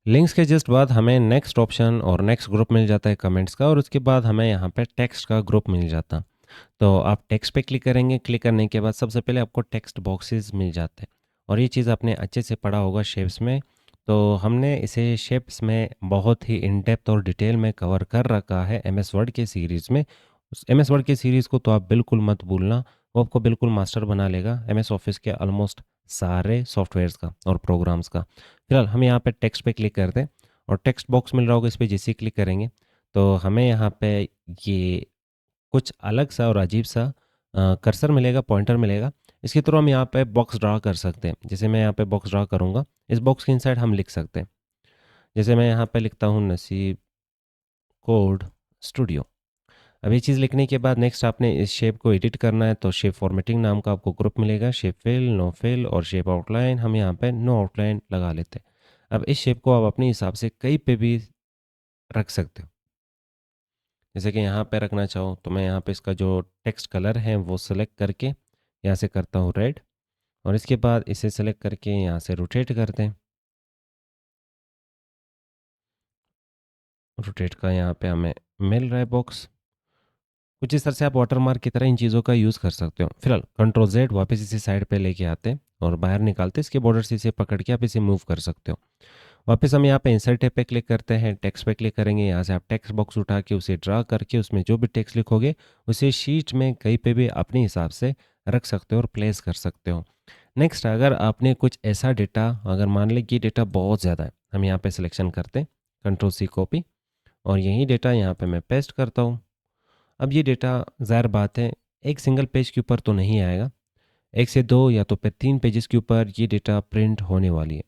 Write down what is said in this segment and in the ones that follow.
Links के just बाद हमें नेक्स्ट ऑप्शन और नेक्स्ट ग्रुप मिल जाता है कमेंट्स का, और उसके बाद हमें यहाँ पे टेक्स्ट का ग्रुप मिल जाता। तो आप टेक्स्ट पे क्लिक करेंगे, क्लिक करने के बाद सबसे पहले आपको टेक्स्ट बॉक्सेस मिल जाते हैं, और ये चीज़ आपने अच्छे से पढ़ा होगा शेप्स में। तो हमने इसे शेप्स में बहुत ही इन डेप्थ और डिटेल में कवर कर रखा है एम एस वर्ड के सीरीज़ में। उस एम एस वर्ड के सीरीज़ को तो आप बिल्कुल मत भूलना, वो आपको बिल्कुल मास्टर बना लेगा एम एस ऑफिस के ऑलमोस्ट सारे सॉफ्टवेयर्स का और प्रोग्राम्स का। फिलहाल हम यहाँ पे टेक्स्ट पे क्लिक करते हैं, और टेक्स्ट बॉक्स मिल रहा होगा, इस पे जैसे ही क्लिक करेंगे तो हमें यहाँ पे ये कुछ अलग सा और अजीब सा कर्सर मिलेगा, पॉइंटर मिलेगा। इसके थ्रू हम यहाँ पे बॉक्स ड्रा कर सकते हैं। जैसे मैं यहाँ पे बॉक्स ड्रा करूँगा, इस बॉक्स के इनसाइड हम लिख सकते हैं। जैसे मैं यहाँ पे लिखता हूँ नसीब कोड स्टूडियो। अब ये चीज़ लिखने के बाद नेक्स्ट आपने इस शेप को एडिट करना है, तो शेप फॉर्मेटिंग नाम का आपको ग्रुप मिलेगा। शेप फिल, नो फिल और शेप आउटलाइन, हम यहाँ पे नो आउटलाइन लगा लेते हैं। अब इस शेप को आप अपने हिसाब से कहीं पे भी रख सकते हो। जैसे कि यहाँ पे रखना चाहो तो मैं यहाँ पे इसका जो टेक्स्ट कलर है वो सेलेक्ट करके यहाँ से करता हूँ रेड, और इसके बाद इसे सेलेक्ट करके यहाँ से रोटेट करते हैं। रोटेट का यहाँ पे हमें मिल रहा है बॉक्स। कुछ इस तरह से आप वाटरमार्क की तरह इन चीज़ों का यूज़ कर सकते हो। फिलहाल कंट्रोल जेड वापस इसे साइड पे लेके आते हैं और बाहर निकालते हैं। इसके बॉर्डर से इसे पकड़ के आप इसे मूव कर सकते हो। वापस हम यहाँ पे इंसर्ट टैब पे क्लिक करते हैं, टेक्स्ट पे क्लिक करेंगे। यहाँ से आप टेक्स्ट बॉक्स उठा के उसे ड्रा करके उसमें जो भी टेक्स्ट लिखोगे उसे शीट में कहीं पे भी अपने हिसाब से रख सकते हो और प्लेस कर सकते हो। नेक्स्ट, अगर आपने कुछ ऐसा डेटा, अगर मान लें कि डेटा बहुत ज़्यादा है, हम यहाँ पे सिलेक्शन करते हैं, कंट्रोल सी कॉपी, और यही डेटा यहाँ पे मैं पेस्ट करता हूँ। अब ये डेटा ज़ाहिर बात है एक सिंगल पेज के ऊपर तो नहीं आएगा, एक से दो या तो फिर तीन पेजेस के ऊपर ये डेटा प्रिंट होने वाली है।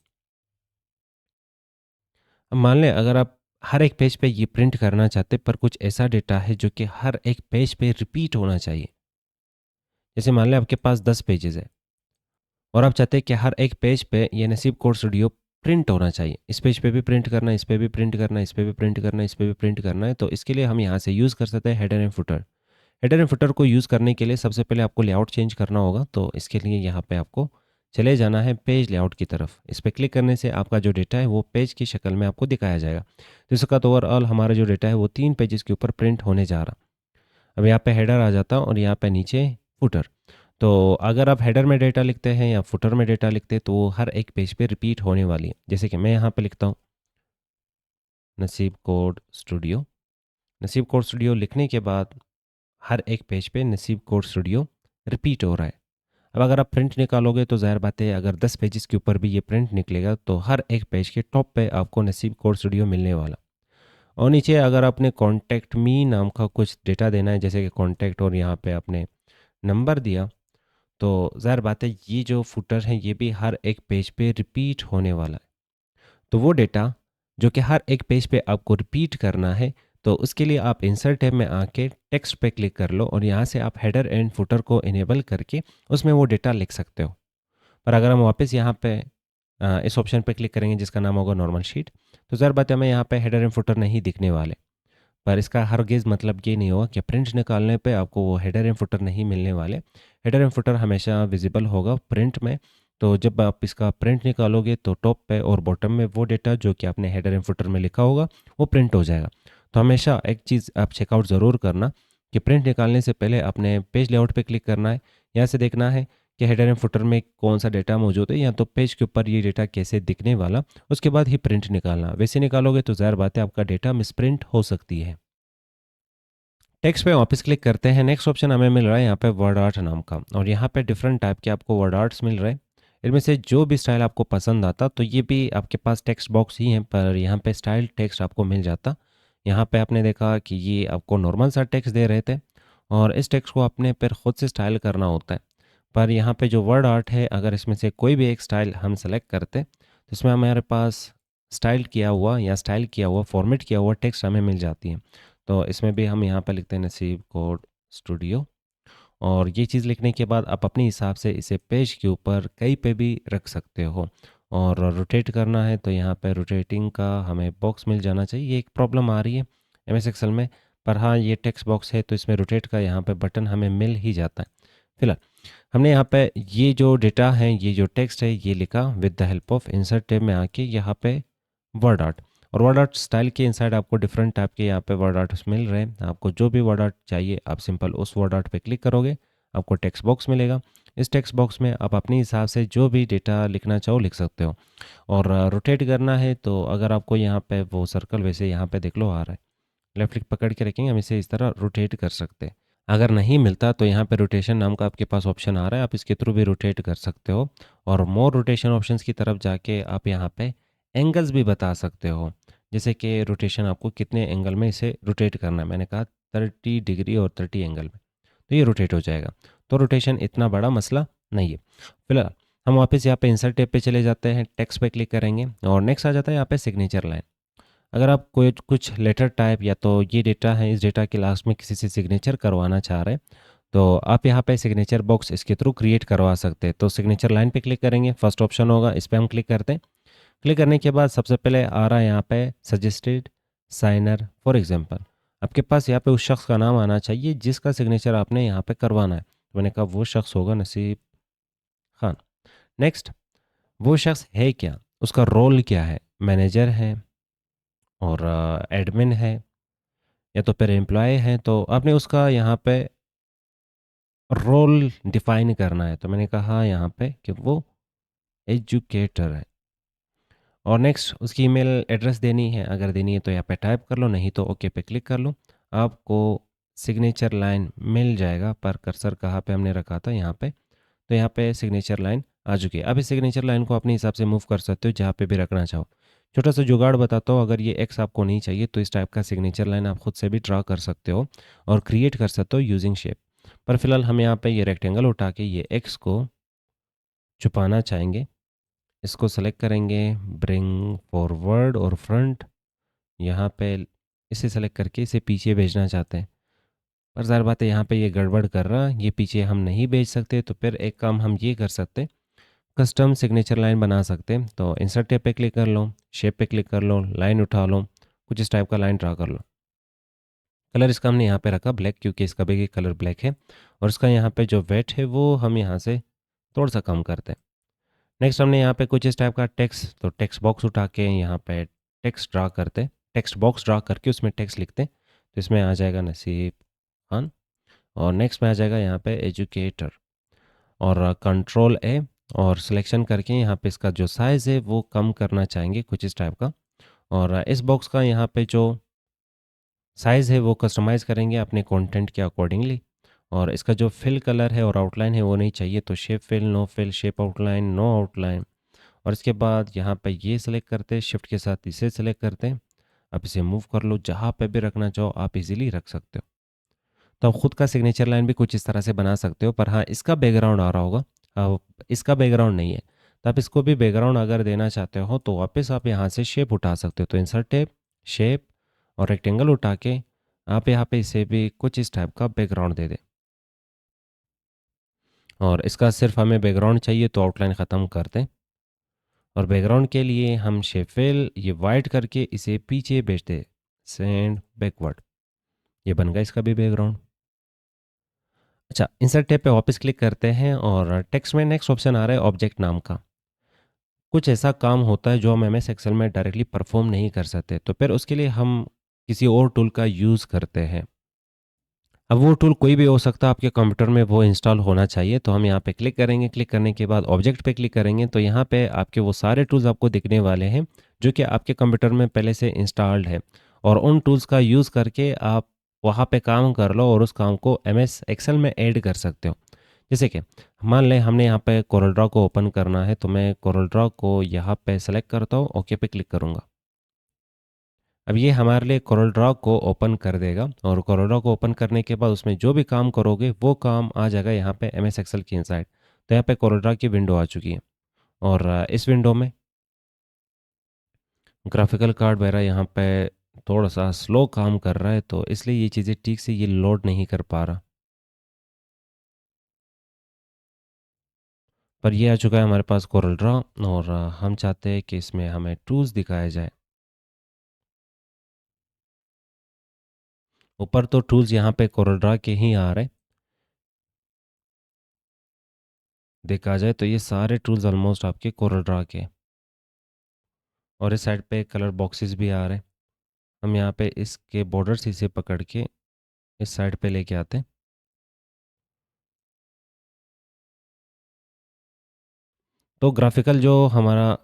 अब मान लें अगर आप हर एक पेज पे ये प्रिंट करना चाहते पर कुछ ऐसा डेटा है जो कि हर एक पेज पे रिपीट होना चाहिए। जैसे मान लें आपके पास 10 पेजेस है और आप चाहते हैं कि हर एक पेज पे ये नसीब कोड स्टूडियो प्रिंट होना चाहिए। इस पेज पे भी प्रिंट करना है, इस पे भी प्रिंट करना है, इस पे भी प्रिंट करना है, इस पे भी प्रिंट करना है। तो इसके लिए हम यहाँ से यूज़ कर सकते हैं header and footer. Header and footer को यूज़ करने के लिए सबसे पहले आपको लेआउट चेंज करना होगा। तो इसके लिए यहाँ पे आपको चले जाना है पेज लेआउट की तरफ। इस पे क्लिक करने से आपका जो डेटा है वो पेज की शक्ल में आपको दिखाया जाएगा। तो इसका तो ओवरऑल हमारा जो डेटा है वो 3 पेजेस के ऊपर प्रिंट होने जा रहा। अब यहाँ पे हेडर आ जाता और यहाँ पे नीचे फुटर। तो अगर आप हेडर में डेटा लिखते हैं या फुटर में डेटा लिखते हैं तो वो हर एक पेज पे रिपीट होने वाली है। जैसे कि मैं यहाँ पे लिखता हूँ नसीब कोड स्टूडियो। नसीब कोड स्टूडियो लिखने के बाद हर एक पेज पे नसीब कोड स्टूडियो रिपीट हो रहा है। अब अगर आप प्रिंट निकालोगे तो ज़ाहिर बात है अगर 10 पेजेस के ऊपर भी ये प्रिंट निकलेगा तो हर एक पेज के टॉप पे आपको नसीब कोड स्टूडियो मिलने वाला। और नीचे अगर आपने कॉन्टैक्ट मी नाम का कुछ डेटा देना है, जैसे कि कॉन्टैक्ट और यहाँ पे आपने नंबर दिया, तो ज़ाहिर बात है ये जो फुटर है ये भी हर एक पेज पे रिपीट होने वाला है। तो वो डेटा जो कि हर एक पेज पे आपको रिपीट करना है, तो उसके लिए आप इंसर्ट टैब में आके टेक्स्ट पे क्लिक कर लो और यहाँ से आप हेडर एंड फुटर को इनेबल करके उसमें वो डेटा लिख सकते हो। पर अगर हम वापस यहाँ पे इस ऑप्शन पे क्लिक करेंगे जिसका नाम होगा नॉर्मल शीट, तो ज़ाहिर बात है हमें यहाँ पे हेडर एंड फुटर नहीं दिखने वाले। पर इसका हरगिज़ मतलब ये नहीं होगा कि प्रिंट निकालने पे आपको वो हेडर एंड फुटर नहीं मिलने वाले। हेडर एंड फुटर हमेशा विजिबल होगा प्रिंट में। तो जब आप इसका प्रिंट निकालोगे तो टॉप पे और बॉटम में वो डेटा जो कि आपने हेडर एंड फुटर में लिखा होगा वो प्रिंट हो जाएगा। तो हमेशा एक चीज़ आप चेकआउट ज़रूर करना कि प्रिंट निकालने से पहले अपने पेज लेआउट पे क्लिक करना है। यहाँ से देखना है कि हेडर एंड फुटर में कौन सा डेटा मौजूद है, या तो पेज के ऊपर ये डेटा कैसे दिखने वाला, उसके बाद ही प्रिंट निकालना। वैसे निकालोगे तो ज़ाहिर बात है आपका डेटा मिसप्रिंट हो सकती है। टेक्स्ट पे वापस क्लिक करते हैं। नेक्स्ट ऑप्शन हमें मिल रहा है यहाँ पे वर्ड आर्ट नाम का, और यहाँ पे डिफरेंट टाइप के आपको वर्ड आर्ट्स मिल रहे हैं। इनमें से जो भी स्टाइल आपको पसंद आता, तो ये भी आपके पास टेक्स्ट बॉक्स ही है पर यहाँ पे स्टाइल टेक्स्ट आपको मिल जाता। यहाँ पे आपने देखा कि ये आपको नॉर्मल सा टेक्स्ट दे रहे थे और इस टेक्स्ट को आपने फिर खुद से स्टाइल करना होता है। पर यहाँ पे जो वर्ड आर्ट है, अगर इसमें से कोई भी एक स्टाइल हम सेलेक्ट करते तो इसमें हमारे पास स्टाइल किया हुआ या स्टाइल किया हुआ फॉर्मेट किया हुआ टेक्स्ट हमें मिल जाती है। तो इसमें भी हम यहाँ पर लिखते हैं नसीब कोड स्टूडियो, और ये चीज़ लिखने के बाद आप अपने हिसाब से इसे पेज के ऊपर कहीं पे भी रख सकते हो। और रोटेट करना है तो यहाँ पे रोटेटिंग का हमें बॉक्स मिल जाना चाहिए। ये एक प्रॉब्लम आ रही है एम एस एक्सेल में, पर हाँ ये टेक्स्ट बॉक्स है तो इसमें रोटेट का यहाँ पे बटन हमें मिल ही जाता है। फिलहाल हमने यहाँ पे ये जो डेटा है, ये जो टेक्स्ट है, ये लिखा with the help of insert tab में आके यहाँ पे वर्ड आर्ट। और वर्ड आर्ट स्टाइल के इनसाइड आपको डिफरेंट टाइप के यहाँ पे वर्ड आर्ट्स मिल रहे हैं। आपको जो भी वर्ड आर्ट चाहिए आप सिंपल उस वर्ड आर्ट पे क्लिक करोगे, आपको टेक्स्ट बॉक्स मिलेगा। इस टेक्स्ट बॉक्स में आप अपने हिसाब से जो भी डेटा लिखना चाहो लिख सकते हो। और रोटेट करना है तो अगर आपको यहाँ पे वो सर्कल वैसे यहाँ पे देख लो आ रहा है, लेफ्ट क्लिक पकड़ के रखेंगे हम इसे इस तरह रोटेट कर सकते हैं। अगर नहीं मिलता तो यहाँ पे रोटेशन नाम का आपके पास ऑप्शन आ रहा है, आप इसके थ्रू भी रोटेट कर सकते हो। और मोर रोटेशन ऑप्शंस की तरफ जाके आप यहाँ पे एंगल्स भी बता सकते हो, जैसे कि रोटेशन आपको कितने एंगल में इसे रोटेट करना है। मैंने कहा 30 डिग्री और 30 एंगल में, तो ये रोटेट हो जाएगा। तो रोटेशन इतना बड़ा मसला नहीं है। फिलहाल हम वापस यहाँ पे इंसर्ट टैब पे चले जाते हैं, टेक्स्ट पे क्लिक करेंगे और नेक्स्ट आ जाता है यहाँ पे सिग्नेचर लाइन। अगर आप कोई कुछ लेटर टाइप या तो ये डेटा है, इस डेटा के लास्ट में किसी से सिग्नेचर करवाना चाह रहे हैं तो आप यहाँ पे सिग्नेचर बॉक्स इसके थ्रू क्रिएट करवा सकते हैं। तो सिग्नेचर लाइन पे क्लिक करेंगे, फर्स्ट ऑप्शन होगा इस पर हम क्लिक करते हैं। क्लिक करने के बाद सबसे पहले आ रहा है यहाँ पे सजेस्टेड साइनर फॉर एग्जांपल। आपके पास यहाँ पे उस शख्स का नाम आना चाहिए जिसका सिग्नेचर आपने यहाँ पे करवाना है। तो मैंने कहा वो शख्स होगा नसीब खान। नेक्स्ट, वो शख्स है क्या, उसका रोल क्या है, मैनेजर है और एडमिन है या तो फिर एम्प्लॉय है। तो आपने उसका यहाँ पे रोल डिफाइन करना है। तो मैंने कहा यहाँ पे कि वो एजुकेटर है। और नेक्स्ट उसकी ईमेल एड्रेस देनी है, अगर देनी है तो यहाँ पे टाइप कर लो, नहीं तो ओके पे क्लिक कर लो। आपको सिग्नेचर लाइन मिल जाएगा, पर कर्सर कहाँ पे हमने रखा था, यहाँ पे। तो यहाँ पे सिग्नेचर लाइन आ चुकी है। अब इस सिग्नेचर लाइन को अपने हिसाब से मूव कर सकते हो जहाँ पे भी रखना चाहो। छोटा सा जुगाड़ बताता हूँ, अगर ये एक्स आपको नहीं चाहिए तो इस टाइप का सिग्नेचर लाइन आप खुद से भी ड्रा कर सकते हो और क्रिएट कर सकते हो यूजिंग शेप। पर फिलहाल हम यहाँ पे ये रेक्टेंगल उठा के ये एक्स को छुपाना चाहेंगे। इसको सेलेक्ट करेंगे, ब्रिंग फॉरवर्ड और फ्रंट, यहाँ पे इसे सेलेक्ट करके इसे पीछे भेजना चाहते हैं। पर ज़ाहिर बात है यहाँ पे ये गड़बड़ कर रहा है, ये पीछे हम नहीं भेज सकते। तो फिर एक काम हम ये कर सकते, कस्टम सिग्नेचर लाइन बना सकते हैं। तो इंसर्ट टैब पे क्लिक कर लो, शेप पे क्लिक कर लो, लाइन उठा लो, कुछ इस टाइप का लाइन ड्रा कर लो। कलर इसका हमने यहाँ पे रखा ब्लैक, क्योंकि इसका भी कलर ब्लैक है। और इसका यहाँ पे जो वेट है वो हम यहाँ से थोड़ा सा कम करते हैं। नेक्स्ट हमने यहाँ पे कुछ इस टाइप का टेक्स्ट, तो टेक्स्ट बॉक्स उठा के यहाँ पे टेक्स्ट ड्रा करते, टेक्स्ट बॉक्स ड्रा करके उसमें टेक्स्ट लिखते। तो इसमें आ जाएगा नसीब खान और नेक्स्ट में आ जाएगा यहाँ पे एजुकेटर और कंट्रोल ए और सिलेक्शन करके यहाँ पे इसका जो साइज़ है वो कम करना चाहेंगे कुछ इस टाइप का। और इस बॉक्स का यहाँ पे जो साइज़ है वो कस्टमाइज़ करेंगे अपने कंटेंट के अकॉर्डिंगली। और इसका जो फिल कलर है और आउटलाइन है वो नहीं चाहिए, तो shape fill, no fill, shape outline, no outline. और इसके बाद यहाँ पे ये सिलेक्ट करते हैं, शिफ्ट के साथ इसे सिलेक्ट करते हैं। आप इसे मूव कर लो, जहाँ पे भी रखना चाहो आप इजीली रख सकते हो। तो आप खुद का सिग्नेचर लाइन भी कुछ इस तरह से बना सकते हो। पर हाँ, इसका बैकग्राउंड आ रहा होगा, अब इसका बैकग्राउंड नहीं है। तो आप इसको भी बैकग्राउंड अगर देना चाहते हो तो वापस आप यहाँ से शेप उठा सकते हो। तो इंसर्ट टैब, शेप और रेक्टेंगल उठा के आप यहाँ पे इसे भी कुछ इस टाइप का बैकग्राउंड दे दें। और इसका सिर्फ हमें बैकग्राउंड चाहिए तो आउटलाइन ख़त्म कर दें। और बैकग्राउंड के लिए हम शेप फिल ये वाइट करके इसे पीछे भेज दें, सेंड बैकवर्ड। ये बन गया इसका भी बैकग्राउंड। अच्छा, इंसर्ट टैब पे वापस क्लिक करते हैं और टेक्स्ट में नेक्स्ट ऑप्शन आ रहा है ऑब्जेक्ट नाम का। कुछ ऐसा काम होता है जो हम एमएस एक्सेल में डायरेक्टली परफॉर्म नहीं कर सकते, तो फिर उसके लिए हम किसी और टूल का यूज़ करते हैं। अब वो टूल कोई भी हो सकता है, आपके कंप्यूटर में वो इंस्टॉल होना चाहिए। तो हम यहाँ पे क्लिक करेंगे, क्लिक करने के बाद ऑब्जेक्ट पे क्लिक करेंगे तो यहाँ पे आपके वो सारे टूल्स आपको दिखने वाले हैं जो कि आपके कंप्यूटर में पहले से इंस्टॉल्ड है। और उन टूल्स का यूज़ करके आप वहाँ पे काम कर लो और उस काम को एमएस एक्सेल में ऐड कर सकते हो। जैसे कि मान लें हमने यहाँ पे कोरल ड्रॉ को ओपन करना है, तो मैं कोरल ड्रॉ को यहाँ पे सेलेक्ट करता हूँ, ओके पे क्लिक करूँगा। अब ये हमारे लिए कोरल ड्रॉ को ओपन कर देगा और कोरल ड्रॉ को ओपन करने के बाद उसमें जो भी काम करोगे वो काम आ जाएगा यहाँ पे एम एस एक्सेल की इनसाइड। तो यहाँ पे कोरल ड्रॉ की विंडो आ चुकी है और इस विंडो में ग्राफिकल कार्ड वगैरह यहाँ पे थोड़ा सा स्लो काम कर रहा है, तो इसलिए ये चीज़ें ठीक से ये लोड नहीं कर पा रहा। पर ये आ चुका है हमारे पास कोरल ड्रॉ और हम चाहते हैं कि इसमें हमें टूल्स दिखाया जाए। ऊपर तो टूल्स यहाँ पे कोरल ड्रॉ के ही आ रहे, देखा जाए तो ये सारे टूल्स ऑलमोस्ट आपके कोरल ड्रॉ के। और इस साइड पे कलर बॉक्सेस भी आ रहे हैं। हम यहाँ पे इसके बॉर्डर्स इसे पकड़ के इस साइड पे लेके आते हैं। तो ग्राफिकल जो हमारा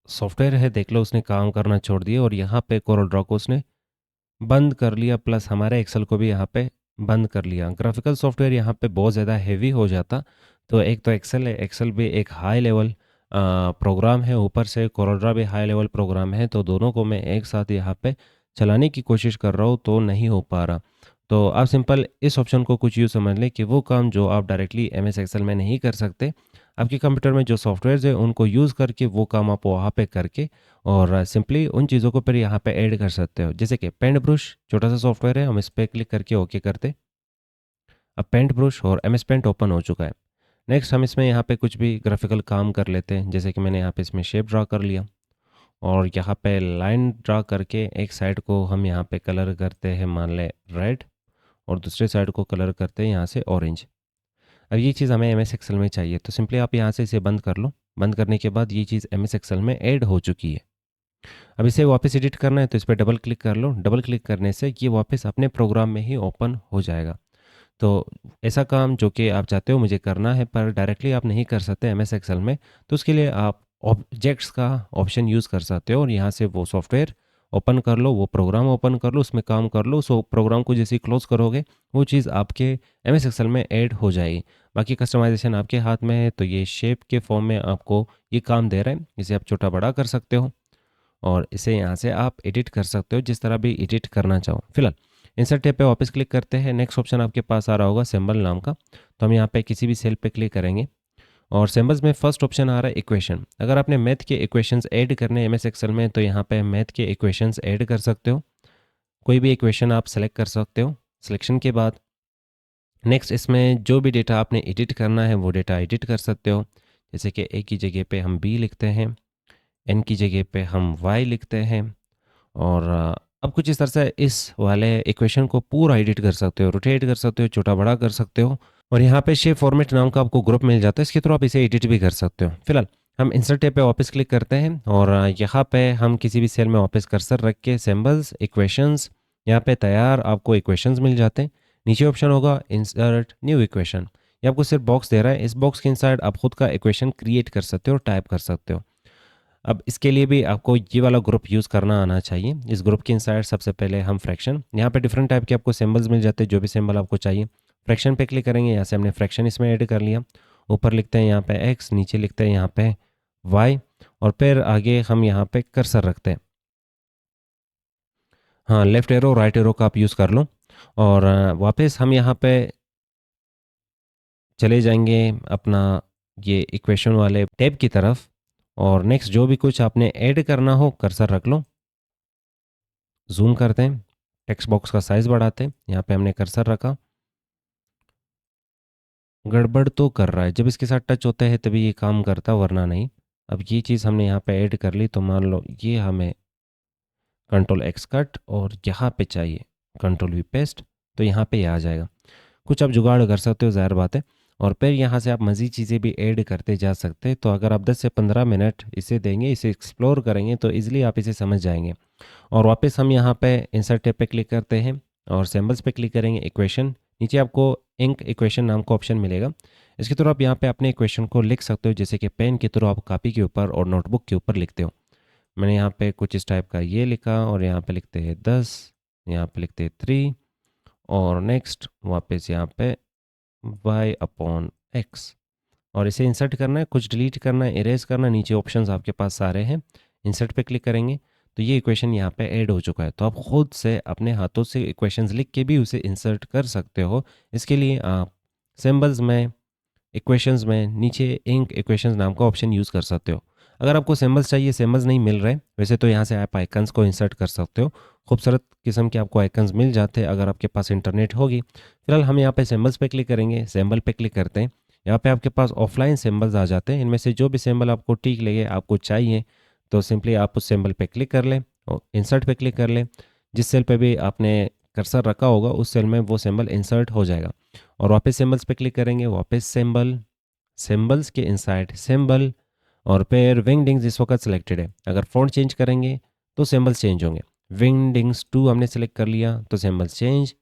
सॉफ्टवेयर है देख लो उसने काम करना छोड़ दिया और यहाँ पे कोरल ड्रॉ को उसने बंद कर लिया, प्लस हमारे एक्सेल को भी यहाँ पे बंद कर लिया। ग्राफिकल सॉफ्टवेयर यहाँ पे बहुत ज़्यादा हैवी हो जाता। तो एक तो एक्सेल है, एक्सेल भी एक हाई लेवल प्रोग्राम है, ऊपर से कोरल ड्रॉ भी हाई लेवल प्रोग्राम है, तो दोनों को मैं एक साथ यहाँ पे चलाने की कोशिश कर रहा हूँ तो नहीं हो पा रहा। तो आप सिंपल इस ऑप्शन को कुछ यूँ समझ लें कि वो काम जो आप डायरेक्टली एम एस एक्सेल में नहीं कर सकते, आपके कंप्यूटर में जो सॉफ्टवेयर्स है उनको यूज़ करके वो काम आप वहाँ पे करके और सिंपली उन चीज़ों को फिर यहाँ पे ऐड कर सकते हो। जैसे कि पेंट ब्रश छोटा सा सॉफ्टवेयर है, हम इस पर क्लिक करके ओके करते। अब पेंट ब्रश और एम एस पेंट ओपन हो चुका है। नेक्स्ट हम इसमें यहाँ पे कुछ भी ग्राफिकल काम कर लेते हैं। जैसे कि मैंने यहाँ पे इसमें शेप ड्रा कर लिया और यहाँ पे लाइन ड्रा करके एक साइड को हम यहाँ पे कलर करते हैं, मान ले रेड, और दूसरे साइड को कलर करते हैं यहाँ से ऑरेंज। अब ये चीज़ हमें एम एस एक्सेल में चाहिए, तो सिंपली आप यहाँ से इसे बंद कर लो। बंद करने के बाद ये चीज़ एम एस एक्सेल में ऐड हो चुकी है। अब इसे वापस एडिट करना है तो इस पर डबल क्लिक कर लो। डबल क्लिक करने से ये वापस अपने प्रोग्राम में ही ओपन हो जाएगा। तो ऐसा काम जो कि आप चाहते हो मुझे करना है पर डायरेक्टली आप नहीं कर सकते एम एस एक्सेल में, तो उसके लिए आप ऑब्जेक्ट्स का ऑप्शन यूज़ कर सकते हो और यहाँ से वो सॉफ्टवेयर ओपन कर लो, वो प्रोग्राम ओपन कर लो, उसमें काम कर लो। सो प्रोग्राम को जैसे क्लोज करोगे वो चीज़ आपके एम एस एक्सेल में ऐड हो जाएगी। बाकी कस्टमाइजेशन आपके हाथ में है। तो ये शेप के फॉर्म में आपको ये काम दे रहा है, इसे आप छोटा बड़ा कर सकते हो और इसे यहाँ से आप एडिट कर सकते हो जिस तरह भी एडिट करना चाहो। फिलहाल इंसर्ट टैब पे वापस क्लिक करते हैं। नेक्स्ट ऑप्शन आपके पास आ रहा होगा सिंबल नाम का, तो हम यहाँ पे किसी भी सेल पे क्लिक करेंगे और सिंबल्स में फर्स्ट ऑप्शन आ रहा है इक्वेशन। अगर आपने मैथ के इक्वेशंस ऐड करने एम एस एक्सेल में तो यहाँ पे मैथ के इक्वेशंस ऐड कर सकते हो। कोई भी इक्वेशन आप सेलेक्ट कर सकते हो। सिलेक्शन के बाद नेक्स्ट इसमें जो भी डेटा आपने एडिट करना है वो डेटा एडिट कर सकते हो। जैसे कि ए की जगह पे हम बी लिखते हैं, एन की जगह पे हम वाई लिखते हैं और अब कुछ इस तरह से इस वाले इक्वेशन को पूरा एडिट कर सकते हो, रोटेट कर सकते हो, छोटा बड़ा कर सकते हो और यहाँ पे शेप फॉर्मेट नाम का आपको ग्रुप मिल जाता है, इसके थ्रू आप इसे एडिट भी कर सकते हो। फिलहाल हम इंसर्ट टैब पे वापस क्लिक करते हैं और यहाँ पे हम किसी भी सेल में वापस कर्सर रख के सिंबल्स इक्वेशंस, यहाँ पे तैयार आपको इक्वेशंस मिल जाते हैं। नीचे ऑप्शन होगा इंसर्ट न्यू इक्वेशन, ये आपको सिर्फ बॉक्स दे रहा है। इस बॉक्स के इनसाइड आप खुद का इक्वेशन क्रिएट कर सकते हो और टाइप कर सकते हो। अब इसके लिए भी आपको ये वाला ग्रुप यूज़ करना आना चाहिए। इस ग्रुप के इनसाइड सबसे पहले हम फ्रैक्शन, यहाँ पे डिफरेंट टाइप के आपको सिंबल्स मिल जाते हैं, जो भी सिंबल आपको चाहिए फ्रैक्शन पे क्लिक करेंगे। यहाँ से हमने फ्रैक्शन इसमें ऐड कर लिया। ऊपर लिखते हैं यहाँ पे एक्स, नीचे लिखते हैं यहाँ पे वाई और फिर आगे हम यहाँ पे कर्सर रखते हैं। हाँ, लेफ्ट एरो राइट एरो का आप यूज़ कर लो और वापस हम यहाँ पे चले जाएंगे अपना ये इक्वेशन वाले टैब की तरफ और नेक्स्ट जो भी कुछ आपने ऐड करना हो कर्सर रख लो। जूम करते हैं, टेक्स्ट बॉक्स का साइज़ बढ़ाते हैं। यहाँ पे हमने कर्सर रखा, गड़बड़ तो कर रहा है, जब इसके साथ टच होता है तभी ये काम करता वरना नहीं। अब ये चीज़ हमने यहाँ पे ऐड कर ली तो मान लो ये हमें कंट्रोल एक्स कट और यहाँ पे चाहिए कंट्रोल वी पेस्ट, तो यहाँ पे ये आ जाएगा। कुछ आप जुगाड़ कर सकते हो, ज़ाहिर बात है, और फिर यहाँ से आप मज़ीद चीज़ें भी ऐड करते जा सकते हैं। तो अगर आप 10 से 15 मिनट इसे देंगे, इसे एक्सप्लोर करेंगे तो ईज़िली आप इसे समझ जाएंगे। और वापस हम यहाँ पे इंसर्ट टैब पे क्लिक करते हैं और सिंबल्स पे क्लिक करेंगे, इक्वेशन, नीचे आपको इंक इक्वेशन नाम का ऑप्शन मिलेगा। इसके थ्रू आप यहाँ पे अपने इक्वेशन को लिख सकते हो, जैसे कि पेन के थ्रू आप कॉपी के ऊपर और नोटबुक के ऊपर लिखते हो। मैंने यहाँ पे कुछ इस टाइप का ये लिखा और यहाँ पे लिखते हैं 10, यहाँ पे लिखते हैं 3 और नेक्स्ट वापस यहाँ पे y अपॉन एक्स और इसे इंसर्ट करना है, कुछ डिलीट करना है, इरेज करना है। नीचे ऑप्शंस आपके पास सारे हैं, इंसर्ट पे क्लिक करेंगे तो ये इक्वेशन यहाँ पे ऐड हो चुका है। तो आप खुद से अपने हाथों से इक्वेशंस लिख के भी उसे इंसर्ट कर सकते हो। इसके लिए आप सिंबल्स में, इक्वेशंस में नीचे इंक इक्वेशंस नाम का ऑप्शन यूज़ कर सकते हो। अगर आपको सिंबल्स चाहिए, सिंबल्स नहीं मिल रहे वैसे तो यहाँ से आप आइकन्स को इंसर्ट कर सकते हो। खूबसूरत किस्म के आपको आइकन्स मिल जाते हैं अगर आपके पास इंटरनेट होगी। फिलहाल हम यहाँ पे सिंबल्स पे क्लिक करेंगे, सिंबल पे क्लिक करते हैं। यहाँ पे आपके पास ऑफलाइन सिंबल्स आ जाते हैं, इनमें से जो भी सिंबल आपको ठीक लगे, आपको चाहिए, तो सिंपली आप उस सिंबल पे क्लिक कर लें और इंसर्ट पे क्लिक कर लें। जिस सेल पे भी आपने कर्सर रखा होगा उस सेल में वो सिंबल इंसर्ट हो जाएगा। और वापस सिंबल्स पे क्लिक करेंगे, वापस सिंबल, सिंबल्स के इनसाइड सिंबल और फिर विंगडिंग्स इस वक्त सिलेक्टेड है। अगर फ़ॉन्ट चेंज करेंगे तो सिंबल्स चेंज होंगे। विंगडिंग्स 2 हमने सेलेक्ट कर लिया तो सिंबल्स चेंज।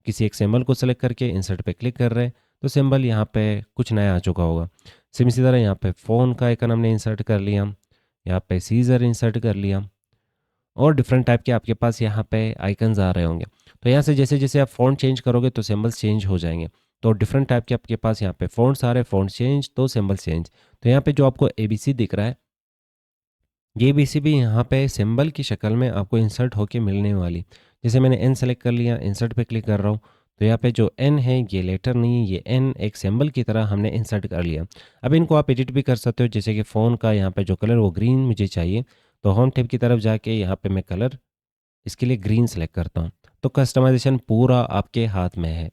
किसी एक सिंबल को सेलेक्ट करके इंसर्ट पे क्लिक कर रहे हैं तो सिंबल यहाँ पे कुछ नया आ चुका होगा। सेम इसी तरह यहाँ पे फ़ोन का आइकन हमने इंसर्ट कर लिया, यहाँ पे सीज़र इंसर्ट कर लिया और डिफरेंट टाइप के आपके पास यहाँ पे आइकन्स आ रहे होंगे। तो यहाँ से जैसे जैसे आप फ़ॉन्ट चेंज करोगे तो सिंबल्स चेंज हो जाएंगे। तो डिफरेंट टाइप के आपके पास यहाँ पे फ़ॉन्ट्स आ रहे हैं, फ़ॉन्ट चेंज तो सिंबल चेंज। तो यहाँ पे जो आपको एबीसी दिख रहा है, ये बीसी भी यहाँ पे सिंबल की शक्ल में आपको इंसर्ट होके मिलने वाली। जैसे मैंने एन सेलेक्ट कर लिया, इंसर्ट पे क्लिक कर रहा हूँ तो यहाँ पे जो एन है ये लेटर नहीं, ये एन एक सिंबल की तरह हमने इंसर्ट कर लिया। अब इनको आप एडिट भी कर सकते हो, जैसे कि फ़ोन का यहाँ पे जो कलर वो ग्रीन मुझे चाहिए तो होम टैब की तरफ जाके यहाँ पे मैं कलर इसके लिए ग्रीन सेलेक्ट करता हूँ। तो कस्टमाइजेशन पूरा आपके हाथ में है।